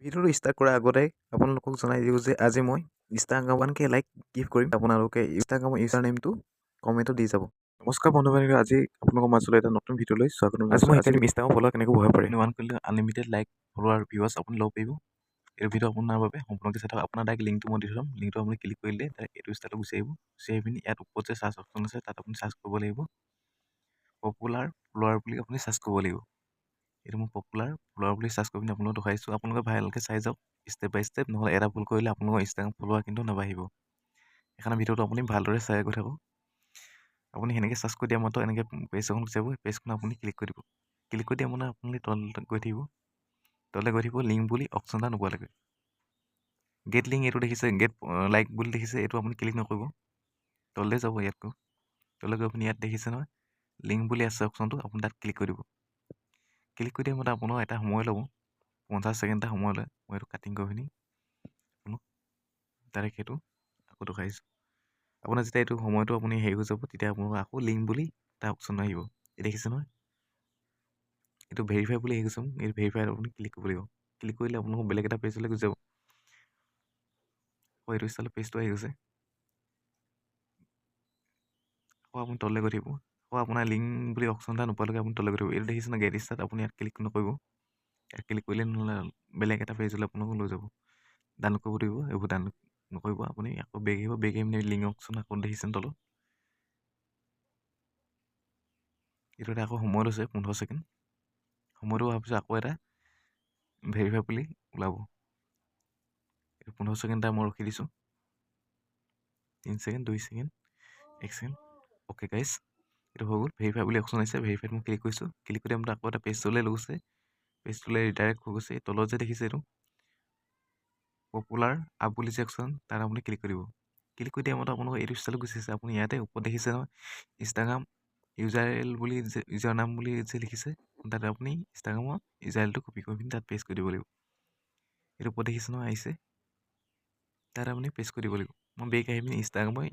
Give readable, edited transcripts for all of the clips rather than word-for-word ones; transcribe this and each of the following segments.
ভিডিঅ'টো ষ্টাৰ্ট কৰাৰ আগতে আপোনালোকক জনাই দিওঁ যে আজি মই ইনষ্টাগ্ৰামকে লাইক গিফ্ট কৰিম। আপোনালোকে ইনষ্টাগ্ৰামৰ ইউজাৰ নেমটো কমেণ্টত দি যাব। নমস্কাৰ বন্ধু বান্ধৱী, আজি আপোনালোকৰ মাজলৈ এটা নতুন ভিডিঅ' লৈ স্বাগতম জনাইছোঁ। আজি আমি ইনষ্টাগ্ৰাম ফলোৱাৰ কেনেকৈ বঢ়াব পাৰে। ওৱান কৰিলে আনলিমিটেড লাইক ফলোৱাৰ ভিউৱাৰ্ছ আপুনি ল'ব পাৰিব। এই ভিডিঅ' আপোনাৰ বাবে সম্পূৰ্ণকৈ চাই থাকক। আপোনাৰ ডাইৰেক্ট লিংকটো মই দি থ'ম। লিংকটো আপুনি ক্লিক কৰিলে ডাইৰেক্ট এইটো ষ্টাইলত গুচি আহিব। গুচি আহি পিনি ইয়াত ওপৰত যে চাৰ্চ অপশ্যন আছে তাত আপুনি চাৰ্চ কৰিব লাগিব পপুলাৰ ফলোৱাৰ বুলি আপুনি চাৰ্চ কৰিব লাগিব। এইটো মই পপুলাৰ ফলোৱাৰ বুলি চাৰ্চ কৰি পিনি আপোনালোকক দেখাইছোঁ। আপোনালোকে ভালকৈ চাই যাওক ষ্টেপ বাই ষ্টেপ, নহ'লে এটা ভুল কৰিলে আপোনালোকৰ ইনষ্টাগ্ৰাম ফলোৱাৰ কিন্তু নাবাঢ়িব। সেইকাৰণে ভিডিঅ'টো আপুনি ভালদৰে চাই গৈ থাকক। আপুনি সেনেকৈ চাৰ্চ কৰি দিয়া মাত্ৰ এনেকৈ পেজ এখন গুচি যাব। পেজখন আপুনি ক্লিক কৰি দিব। ক্লিক কৰি দিয়া মানে আপুনি তললৈ গৈ থাকিব লিংক বুলি অপশ্যন এটা নোপোৱালৈকে। গেট লিংক এইটো দেখিছে, গেট লাইক বুলি দেখিছে, এইটো আপুনি ক্লিক নকৰিব। তললৈ যাব, ইয়াত গৈ তললৈ গৈ আপুনি ইয়াত দেখিছে নহয় লিংক বুলি আছে অপশ্যনটো, আপুনি তাত ক্লিক কৰি দিব। ক্লিক কৰি দিয়া মতে আপোনাৰ এটা সময় ল'ব, 50 ছেকেণ্ড এটা সময় লয়। মই এইটো কাটিং কৰি পিনি আপোনাক ডাইৰেক্ট সেইটো আকৌ দেখাইছোঁ। আপোনাৰ যেতিয়া এইটো সময়টো আপুনি হেৰি হৈ যাব, তেতিয়া আপোনাৰ আকৌ লিংক বুলি এটা অপশ্যন আহিব। এই দেখিছে নহয়, এইটো ভেৰিফাই বুলি আহি গৈছে। এই ভেৰিফাইত আপুনি ক্লিক কৰিব লাগিব। ক্লিক কৰিলে আপোনালোকৰ বেলেগ এটা পেজলৈ গুচি যাব। এইটো ষ্টাইলৰ পেজটো আহি গৈছে। আকৌ আপুনি তললৈ গৈ থাকিব। আকৌ আপোনাৰ লিংক বুলি অপশ্যন এটা নোপোৱালৈকে আপুনি তললৈ গৈ থাকিব। এইটো দেখিছে ন গেট ষ্টাৰ্ট, আপুনি ইয়াত ক্লিক নকৰিব। ইয়াত ক্লিক কৰিলে নহ'লে বেলেগ এটা পেজলৈ আপোনালোকক লৈ যাব। ডাউনলোড কৰিব দিব, এইবোৰ ডাউনলোড নকৰিব। আপুনি আকৌ বেক আহিব, বেক আহি পিনি লিংক অপশ্যন আকৌ দেখিছে তলত। এইটো এটা আকৌ সময় লৈছে 15 ছেকেণ্ড। সময়টো হোৱাৰ পিছত আকৌ এটা ভেৰিফাই বুলি ওলাব। এইটো 15 ছেকেণ্ড এটা মই ৰখি দিছোঁ। 3 ছেকেণ্ড, 2 ছেকেণ্ড, 1 ছেকেণ্ড। অ'কে গাইছ, এইটো হৈ গ'ল। ভেৰিফাই বুলি অপশ্যন আহিছে, ভেৰিফাইত মই ক্লিক কৰিছোঁ। ক্লিক কৰি মই আকৌ এটা পেজটোলৈ লৈ গৈছে। পেজটোলৈ ৰিডাইৰেক্ট হৈ গৈছে। তলত যে দেখিছে এইটো পপুলাৰ আপ বুলি যে অপশ্যন, তাত আপুনি ক্লিক কৰিব। ক্লিক কৰি দিয়া মতে আপোনালোকৰ এইটো ষ্টাইলত গুচি আছে। আপুনি ইয়াতে ওপৰত দেখিছে নহয় ইনষ্টাগ্ৰাম ইউজাৰেল বুলি যে ইউজাৰ নাম বুলি যে লিখিছে, তাতে আপুনি ইনষ্টাগ্ৰামৰ ইউজাৰেলটো কপি কৰি পিনি তাত পেষ্ট কৰি দিব লাগিব। এইটো ওপৰত দেখিছে নহয় আহিছে, তাত আপুনি পেষ্ট কৰি দিব লাগিব। মই বেক আহি পিনি ইনষ্টাগ্ৰামৰ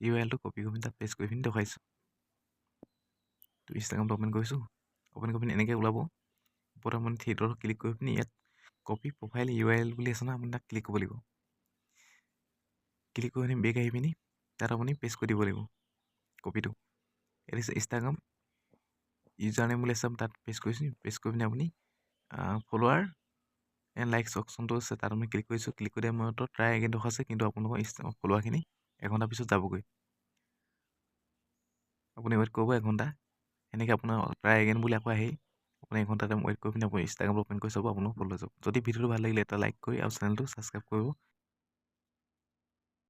ইউআৰএলটো কপি কৰি পিনি তাত পেষ্ট কৰি পিনি দেখাইছোঁ। তো ইনষ্টাগ্ৰামটো অ'পেন কৰিছোঁ। অ'পেন কৰি পিনি এনেকৈ ওলাব। ওপৰত আপুনি থিয়েটাৰত ক্লিক কৰি পিনি ইয়াত কপি প্ৰফাইল ইউআৰএল বুলি আছে নহয়, আপুনি তাত ক্লিক কৰিব লাগিব। ক্লিক কৰি পিনি বেক আহি পিনি তাত আপুনি পেষ্ট কৰি দিব লাগিব কপিটো। এইটো ইনষ্টাগ্ৰাম ইউজাৰ নেম বুলি আছে, তাত পেষ্ট কৰিছোঁ। পেষ্ট কৰি পিনি আপুনি ফলোৱাৰ এণ্ড লাইকছ অপশ্যনটো আছে, তাত আমি ক্লিক কৰিছোঁ। ক্লিক কৰি দিয়া মতে ট্ৰাই এগেইন দেখাইছে, কিন্তু আপোনালোকৰ ফলোৱাৰখিনি এঘণ্টাৰ পিছত যাবগৈ। আপুনি ৱেইট কৰিব এঘণ্টা। সেনেকৈ আপোনাৰ ট্ৰাই এগেইন বুলি আকৌ আহি আপুনি এঘণ্টাতে ৱেইট কৰি পিনি আপুনি ইনষ্টাগ্ৰামটো অ'পেন কৰি চাব, আপোনালোক ফলো হৈ যাব। যদি ভিডিঅ'টো ভাল লাগিলে এটা লাইক কৰি আৰু চেনেলটো ছাবস্ক্ৰাইব কৰিব।